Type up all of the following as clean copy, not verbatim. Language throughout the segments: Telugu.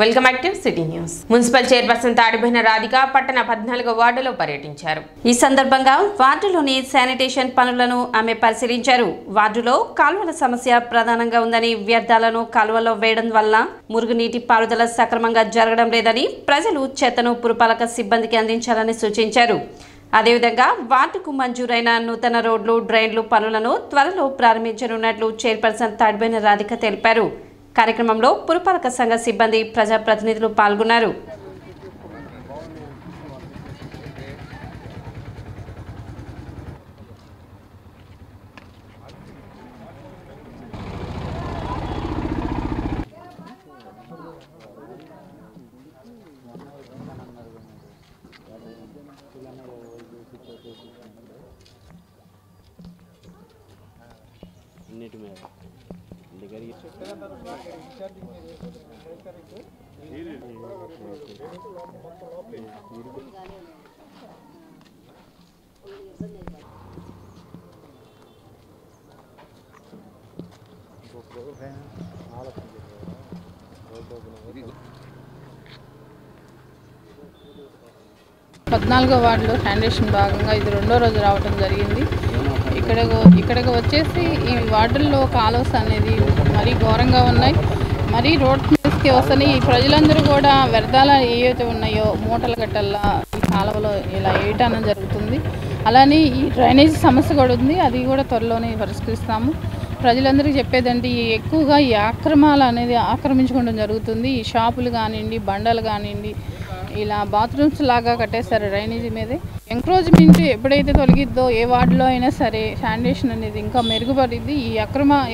Welcome back to City News. Municipal chairperson Tadiboyina Radhika పట్టణ 14వ వార్డులో పర్యటించారు. ఈ సందర్భంగా వార్డులోని శానిటేషన్ పనులను ఆమె పరిశీలించారు. వార్డులో కాలువల సమస్య ప్రధానంగా ఉందని, వ్యర్థాలను కాలువలో వేయడం వల్ల మురుగునీటి పారుదల సక్రమంగా జరగడం లేదని, ప్రజలు చెత్తను పురపాలక సిబ్బందికి అందించాలని సూచించారు. అదేవిధంగా వార్డుకు మంజూరైన నూతన రోడ్లు, డ్రైన్లు పనులను త్వరలో ప్రారంభించనున్నట్లు చైర్పర్సన్ తాడిబోయిన రాధిక తెలిపారు. కార్యక్రమంలో పురపాలక సంఘ సిబ్బంది, ప్రజాప్రతినిధులు పాల్గొన్నారు. పద్నాలుగో వార్డులో శానిటేషన్ భాగంగా ఇది రెండో రోజు రావడం జరిగింది. ఇక్కడికి వచ్చేసి ఈ వార్డుల్లో కాలువస్ అనేది మరీ ఘోరంగా ఉన్నాయి. మరీ రోడ్ మీదకి వస్తని ఈ ప్రజలందరూ కూడా వ్యర్థాలు ఏవైతే ఉన్నాయో మూటల గట్టల్లా ఈ కాలువలో ఇలా వేయటం జరుగుతుంది. అలానే ఈ డ్రైనేజ్ సమస్య కూడా ఉంది, అది కూడా త్వరలోనే పరిష్కరిస్తాము. ప్రజలందరికీ చెప్పేదంటే ఎక్కువగా ఈ ఆక్రమాలు అనేది ఆక్రమించుకోవడం జరుగుతుంది. ఈ షాపులు కానివ్వండి, బండలు కానివ్వండి, ఇలా బాత్రూమ్స్ లాగా కట్టేస్తారు డ్రైనేజీ మీదే. ఎంక్రోచ్మెంట్ ఎప్పుడైతే తొలగిద్దో ఏ వార్డులో అయినా సరే శానిటేషన్ అనేది ఇంకా మెరుగుపడిద్ది. ఈ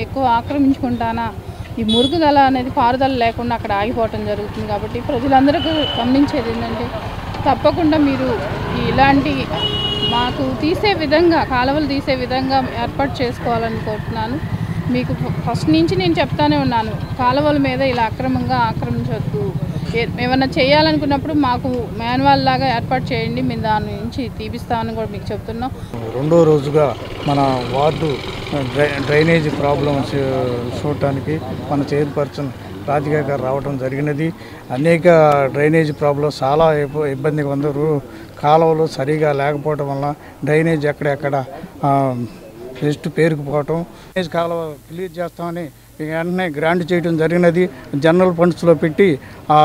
ఎక్కువ ఆక్రమించుకుంటానా ఈ మురుగుదల అనేది పారుదల లేకుండా అక్కడ ఆగిపోవటం జరుగుతుంది. కాబట్టి ప్రజలందరికీ గమనించేది ఏంటంటే తప్పకుండా మీరు ఇలాంటి మాకు తీసే విధంగా, కాలువలు తీసే విధంగా ఏర్పాటు చేసుకోవాలని కోరుతున్నాను. మీకు ఫస్ట్ నుంచి నేను చెప్తానే ఉన్నాను, కాలువల మీద ఇలా అక్రమంగా ఆక్రమించవద్దు. ఏమన్నా చేయాలనుకున్నప్పుడు మాకు మాన్యువల్ లాగా ఏర్పాటు చేయండి, మేము దాని నుంచి తీపిస్తామని కూడా మీకు చెప్తున్నాం. రెండో రోజుగా మన వార్డు డ్రైనేజ్ ప్రాబ్లమ్స్ చూడటానికి మన చైర్పర్సన్ రాధిక గారు రావడం జరిగినది. అనేక డ్రైనేజ్ ప్రాబ్లమ్స్ చాలా ఇబ్బందిగా ఉంది. కాలువలు సరిగా లేకపోవడం వల్ల డ్రైనేజ్ ఎక్కడెక్కడ వేస్ట్ పేరుకుపోవటం. డ్రైనేజ్ కాలువ క్లియర్ చేస్తామని వెంటనే గ్రాంట్ చేయడం జరిగినది. జనరల్ ఫండ్స్లో పెట్టి ఆ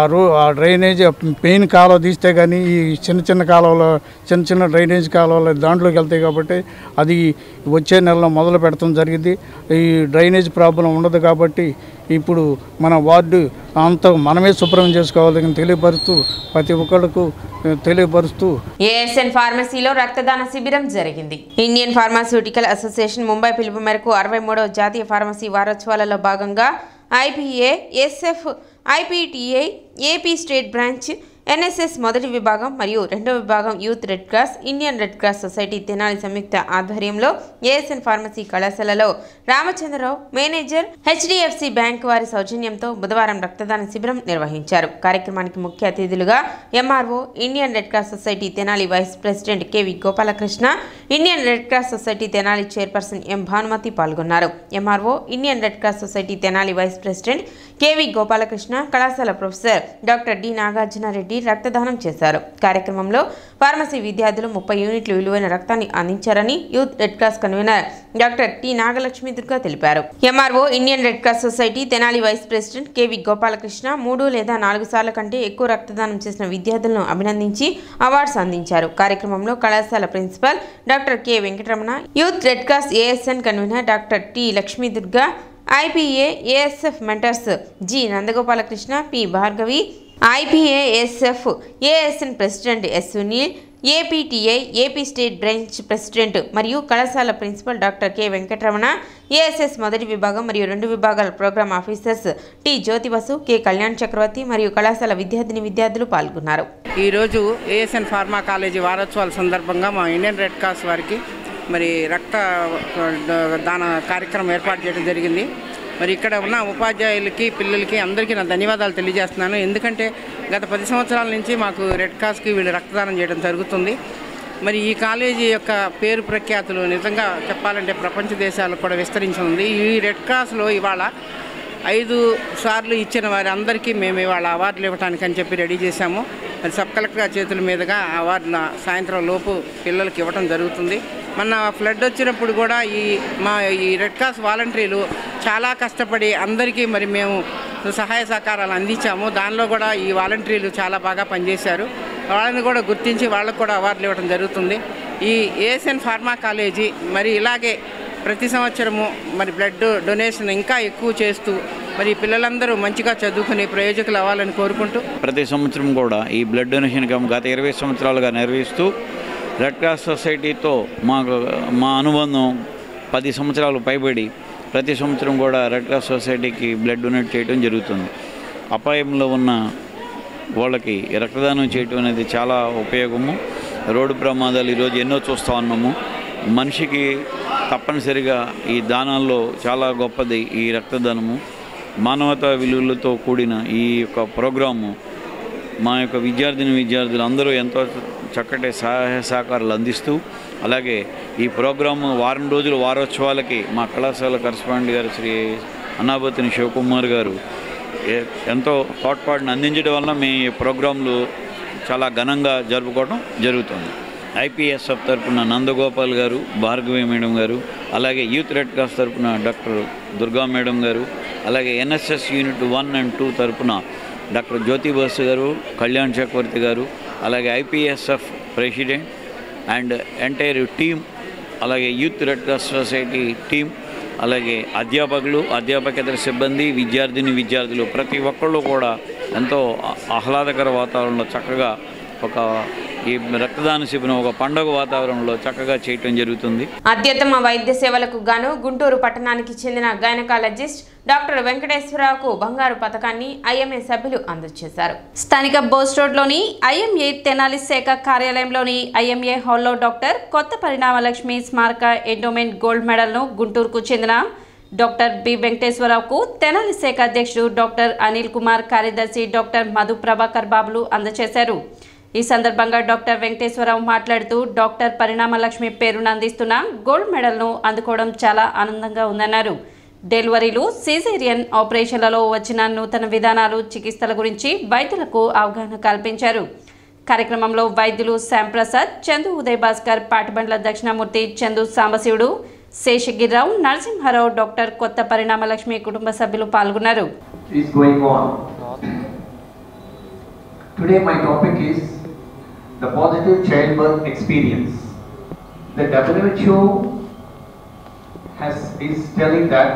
డ్రైనేజ్ మెయిన్ కాలువ తీస్తే కానీ ఈ చిన్న కాలువలో చిన్న డ్రైనేజ్ కాలువలు దాంట్లోకి వెళ్తాయి. కాబట్టి అది వచ్చే నెలలో మొదలు పెడతాం జరిగింది. ఈ డ్రైనేజ్ ప్రాబ్లం ఉండదు కాబట్టి ఇప్పుడు మన వార్డు అంతా మనమే శుభ్రం చేసుకోవాలని తెలియపరుస్తూ ప్రతి ఒక్కళ్ళకు తెలియపరుస్తూ ఏఎస్ఎన్ ఫార్మసీలో రక్తదాన శిబిరం జరిగింది. ఇండియన్ ఫార్మాస్యూటికల్ అసోసియేషన్ ముంబై పిలుపు మేరకు 63వ జాతీయ ఫార్మసీ వారోత్సవాలలో భాగంగా IPA, SF, IPTI, AP state branch, NSS మొదటి విభాగం మరియు రెండవ విభాగం youth red cross, Indian red cross society Tenali సంయుక్త ఆధ్వర్యంలో ఏఎస్ఎన్ ఫార్మసీ కళాశాలలో రామచంద్రరావు మేనేజర్, హెచ్డిఎఫ్సి బ్యాంక్ వారి సౌజన్యంతో బుధవారం రక్తదాన శిబిరం నిర్వహించారు. కార్యక్రమానికి ముఖ్య అతిథులుగా MRO, Indian red cross society Tenali vice president KV Gopalakrishna, Indian red cross society Tenali chairperson M Bhanumathi పాల్గొన్నారు. MRO, Indian red cross society Tenali vice president KV Gopalakrishna, కళాశాల ప్రొఫెసర్ డాక్టర్ డి నాగార్జునారెడ్డి రక్తదానం చేశారు. కార్యక్రమంలో ఫార్మసీ విద్యార్థులు 30 యూనిట్లు విలువైన రక్తాన్ని అందించారని youth red cross convener doctor T Nagalakshmi Durga తెలిపారు. MRO, Indian red cross society Tenali vice president KV Gopalakrishna 3 లేదా 4 సార్ల కంటే ఎక్కువ రక్తదానం చేసిన విద్యార్థులను అభినందించి అవార్డ్స్ అందించారు. కార్యక్రమంలో కళాశాల principal doctor K Venkataramana, youth red cross ASN convener doctor T Lakshmi Durga, IPA ASF mentors G Nandagopalakrishna, P Bhargavi, IPASF ASN president S Sunil, APTI, AP state branch president మరియు కళాశాల principal doctor K Venkataramana, ASS మొదటి విభాగం మరియు 2 విభాగాల programme officers T Jyothivasu, K Kalyan Chakravarthy మరియు కళాశాల విద్యార్థులు పాల్గొన్నారు. ఈరోజు ఏఎస్ఎన్ ఫార్మా కాలేజీ వారోత్సవాల సందర్భంగా మా ఇండియన్ రెడ్ క్రాస్ వారికి మరి రక్త దాన కార్యక్రమం ఏర్పాటు చేయడం జరిగింది. మరి ఇక్కడ ఉన్న ఉపాధ్యాయులకి, పిల్లలకి అందరికీ నా ధన్యవాదాలు తెలియజేస్తున్నాను. ఎందుకంటే గత 10 సంవత్సరాల నుంచి మాకు రెడ్ క్రాస్కి వీళ్ళు రక్తదానం చేయడం జరుగుతుంది. మరి ఈ కాలేజీ యొక్క పేరు ప్రఖ్యాతులు నిజంగా చెప్పాలంటే ప్రపంచ దేశాలకు కూడా విస్తరించి ఉంది. ఈ రెడ్ క్రాస్లో ఇవాళ 5 సార్లు ఇచ్చిన వారి అందరికీ మేము ఇవాళ అవార్డులు ఇవ్వడానికి అని చెప్పి రెడీ చేశాము. మరి సబ్ కలెక్టర్ చేతుల మీదుగా అవార్డుల సాయంత్రం లోపు పిల్లలకి ఇవ్వడం జరుగుతుంది. మొన్న ఫ్లడ్ వచ్చినప్పుడు కూడా ఈ రెడ్ క్రాస్ వాలంటీర్లు చాలా కష్టపడి అందరికీ మరి మేము సహాయ సహకారాలు అందించాము. దానిలో కూడా ఈ వాలంటీర్లు చాలా బాగా పనిచేశారు. వాళ్ళని కూడా గుర్తించి వాళ్ళకు కూడా అవార్డులు ఇవ్వడం జరుగుతుంది. ఈ ఏఎస్ఎన్ ఫార్మా కాలేజీ మరి ఇలాగే ప్రతి సంవత్సరము మరి బ్లడ్ డొనేషన్ ఇంకా ఎక్కువ చేస్తూ మరి పిల్లలందరూ మంచిగా చదువుకుని ప్రయోజకులు అవ్వాలని కోరుకుంటూ ప్రతి సంవత్సరం కూడా ఈ బ్లడ్ డొనేషన్ క్యాంప్ గత 20 సంవత్సరాలుగా నిర్వహిస్తూ రెడ్ క్రాస్ సొసైటీతో మా అనుబంధం 10 సంవత్సరాలు పైబడి ప్రతి సంవత్సరం కూడా రెడ్ క్రాస్ సొసైటీకి బ్లడ్ డొనేట్ చేయడం జరుగుతుంది. అపాయంలో ఉన్న వాళ్ళకి రక్తదానం చేయడం అనేది చాలా ఉపయోగము. రోడ్డు ప్రమాదాలు ఈరోజు ఎన్నో చూస్తూ ఉన్నాము. మనిషికి తప్పనిసరిగా ఈ దానాల్లో చాలా గొప్పది ఈ రక్తదానము. మానవతా విలువలతో కూడిన ఈ యొక్క ప్రోగ్రాము మా యొక్క విద్యార్థులు అందరూ ఎంతో చక్కటి సహాయ సహకారాలు అందిస్తూ, అలాగే ఈ ప్రోగ్రాము వారం రోజులు వారోత్సవాలకి మా కళాశాల కరస్పాండెంట్ గారు శ్రీ అన్నాబతిని శివకుమార్ గారు ఎంతో తోడ్పాటును అందించడం వల్ల మీ ప్రోగ్రాంలు చాలా ఘనంగా జరుపుకోవడం జరుగుతుంది. ఐపీఎస్ఎఫ్ తరఫున నందగోపాల్ గారు, భార్గవి మేడం గారు, అలాగే యూత్ రెడ్ క్రాస్ తరఫున డాక్టర్ దుర్గా మేడం గారు, అలాగే ఎన్ఎస్ఎస్ యూనిట్ 1 and 2 తరఫున డాక్టర్ జ్యోతి బసు గారు, కళ్యాణ్ చక్రవర్తి గారు, అలాగే ఐపీఎస్ఎఫ్ ప్రెసిడెంట్ అండ్ ఎంటైర్ టీమ్, అలాగే youth red cross society team, అలాగే అధ్యాపకులు, అధ్యాపకేతర సిబ్బంది, విద్యార్థులు ప్రతి ఒక్కళ్ళు కూడా ఎంతో ఆహ్లాదకర వాతావరణంలో చక్కగా ఈ రక్తదాన శిబిరం ఒక పండుగ వాతావరణంలో చక్కగా చేయటం జరుగుతుంది. అత్యుత్తమ వైద్య సేవలకు గాను గుంటూరు పట్టణానికి చెందిన గైనకాలజిస్ట్ డాక్టర్ వెంకటేశ్వరరావుకు బంగారు పథకాన్ని ఐఎంఏ సభ్యులు అందజేశారు. స్థానిక బోస్ రోడ్లోని ఐఎంఏ తెనాలి శాఖ కార్యాలయంలోని ఐఎంఏ హాల్లో డాక్టర్ కొత్త పరిణామలక్ష్మి స్మారక ఎండోమెంట్ గోల్డ్ మెడల్ను గుంటూరుకు చెందిన డాక్టర్ బి వెంకటేశ్వరరావుకు తెనాలి శాఖ అధ్యక్షుడు డాక్టర్ అనిల్ కుమార్, కార్యదర్శి డాక్టర్ మధు ప్రభాకర్ బాబులు అందజేశారు. ఈ సందర్భంగా డాక్టర్ వెంకటేశ్వరరావు మాట్లాడుతూ డాక్టర్ పరిణామలక్ష్మి పేరును అందిస్తున్న గోల్డ్ మెడల్ను అందుకోవడం చాలా ఆనందంగా ఉందన్నారు. డెలివరీలు, సిజేరియన్ ఆపరేషన్లలో వచ్చిన నూతన విధానాలు, చికిత్సల గురించి వైద్యులకు అవగాహన కల్పించారు. కార్యక్రమంలో వైద్యులు శ్యాంప్రసాద్, చందు ఉదయ్ భాస్కర్, పాటిబండ్ల దక్షిణామూర్తి, చందు సాంబశివుడు, శేషగిరిరావు, నరసింహారావు, డాక్టర్ కొత్త పరిణామలక్ష్మి కుటుంబ సభ్యులు పాల్గొన్నారు. Today my topic is the positive childbirth experience. The WHO is telling that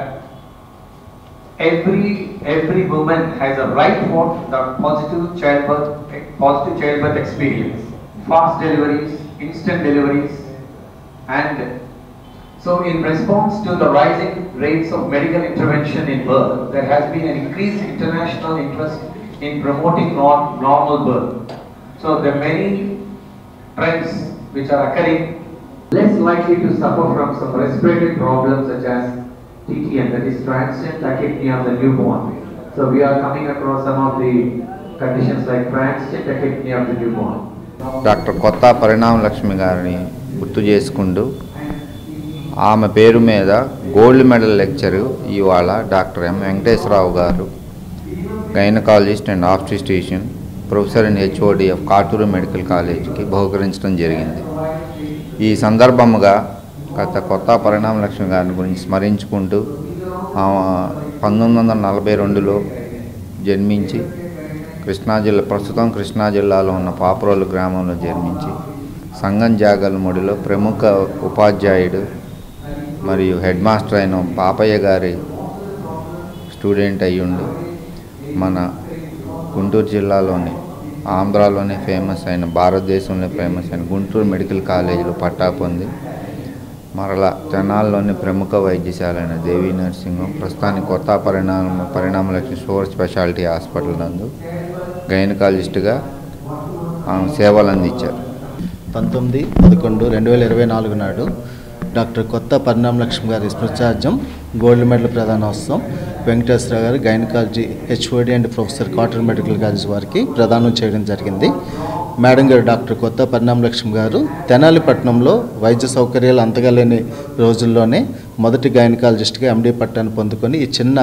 every woman has a right for the positive childbirth experience. Fast deliveries, instant deliveries, and so in response to the rising rates of medical intervention in birth, there has been an increased international interest in promoting normal birth. So there are many trends which are occurring, less likely to suffer from some respiratory problems such as TTN, that is transient tachypnea of the newborn. So we are coming across some of the conditions like transient tachypnea of the newborn. Doctor Kotha Parinamalakshmi గారిని గుర్తు చేసుకుంటూ ఆమె పేరు మీద గోల్డ్ మెడల్ లెక్చరు ఇవాళ డాక్టర్ ఎం వెంకటేశ్వరరావు గారు, gynaecologist and obstetrician, professor and HOD of Katuru medical కాలేజ్కి బహుకరించడం జరిగింది. ఈ సందర్భముగా కొత్త పరిణామలక్ష్మి గారి గురించి స్మరించుకుంటూ 1942లో జన్మించి ప్రస్తుతం కృష్ణా జిల్లాలో ఉన్న పాపురోలు గ్రామంలో జన్మించి సంగం జాగల్మూడిలో ప్రముఖ ఉపాధ్యాయుడు మరియు హెడ్ మాస్టర్ అయిన పాపయ్య గారి స్టూడెంట్ అయ్యుండి మన గుంటూరు జిల్లాలోని, ఆంధ్రాలోనే ఫేమస్ అయిన, భారతదేశంలో ఫేమస్ అయిన గుంటూరు మెడికల్ కాలేజీలో పట్టా పొంది మరలా తెనాల్లోని ప్రముఖ వైద్యశాల అయిన దేవి నర్సింగ్ ప్రస్తుతానికి కొత్త పరిణామలక్ష్మి సూపర్ స్పెషాలిటీ హాస్పిటల్ నందు గైనకాలజిస్ట్గా సేవలు అందించారు. 19/11/2024 నాడు డాక్టర్ కొత్త పరిణామలక్ష్మి గారి స్మృత్యార్థం గోల్డ్ మెడల్ ప్రదానోత్సవం వెంకటేశ్వర గారు gynaecology HOD and professor Katuru medical college వారికి ప్రదానం చేయడం జరిగింది. మేడం గారు డాక్టర్ కొత్త పరిణామలక్ష్మి గారు తెనాలి పట్టణంలో వైద్య సౌకర్యాలు అంతగా లేని రోజుల్లోనే మొదటి గైనకాలజిస్ట్గా ఎండీ పట్టాను పొందుకొని ఈ చిన్న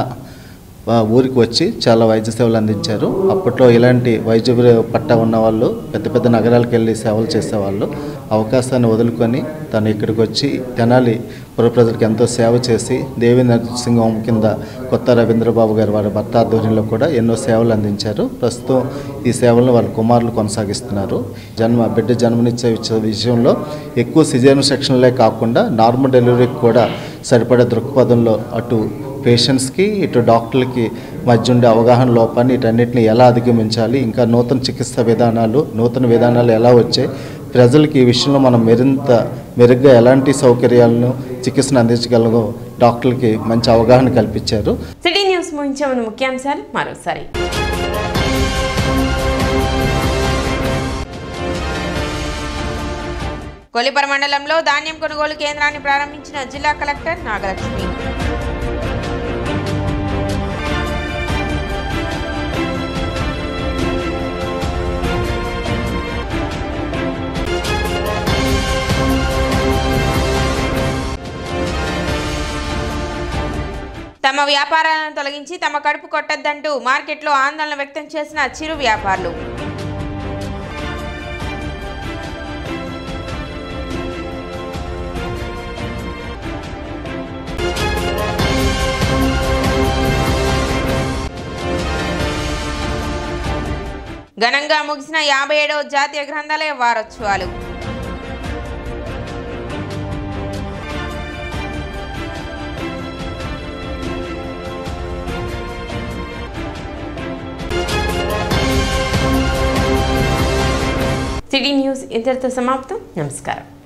ఊరికి వచ్చి చాలా వైద్య సేవలు అందించారు. అప్పట్లో ఇలాంటి వైద్య పట్టా ఉన్న వాళ్ళు పెద్ద పెద్ద నగరాలకు వెళ్ళి సేవలు చేసేవాళ్ళు. అవకాశాన్ని వదులుకొని తను ఇక్కడికి వచ్చి తెనాలి పుర ప్రజలకు ఎంతో సేవ చేసి దేవి నరసింహం కింద కొత్త రవీంద్రబాబు గారు వారి భర్త ఆధ్వర్యంలో కూడా ఎన్నో సేవలు అందించారు. ప్రస్తుతం ఈ సేవలను వాళ్ళ కుమారులు కొనసాగిస్తున్నారు. బిడ్డ జన్మనిచ్చే విషయంలో ఎక్కువ సిజేరియన్ సెక్షన్లే కాకుండా నార్మల్ డెలివరీకి కూడా సరిపడే దృక్పథంలో అటు పేషెంట్స్కి ఇటు డాక్టర్లకి మధ్య ఉండే అవగాహన లోపాన్ని వీటన్నిటిని ఎలా అధిగమించాలి, ఇంకా నూతన చికిత్సా నూతన విధానాలు ఎలా వచ్చాయి, ప్రజలకి ఈ విషయంలో మనం మెరుగ్గా ఎలాంటి సౌకర్యాలను చికిత్సను అందించగలగో డాక్టర్లకి మంచి అవగాహన కల్పించారు. సిటీ న్యూస్ ముగించే ముందు ముఖ్యాంశాలు మరోసారి. కొల్లిపర మండలంలో ధాన్యం కొనుగోలు కేంద్రాన్ని ప్రారంభించిన జిల్లా కలెక్టర్ నాగలక్ష్మి. తమ వ్యాపారాలను తొలగించి తమ కడుపు కొట్టొద్దంటూ మార్కెట్లో ఆందోళన వ్యక్తం చేసిన చిరు వ్యాపారులు. ఘనంగా ముగిసిన 57వ జాతీయ గ్రంథాలయ వారోత్సవాలు. సిటీ న్యూస్ ఇంతటితో సమాప్తం. నమస్కారం.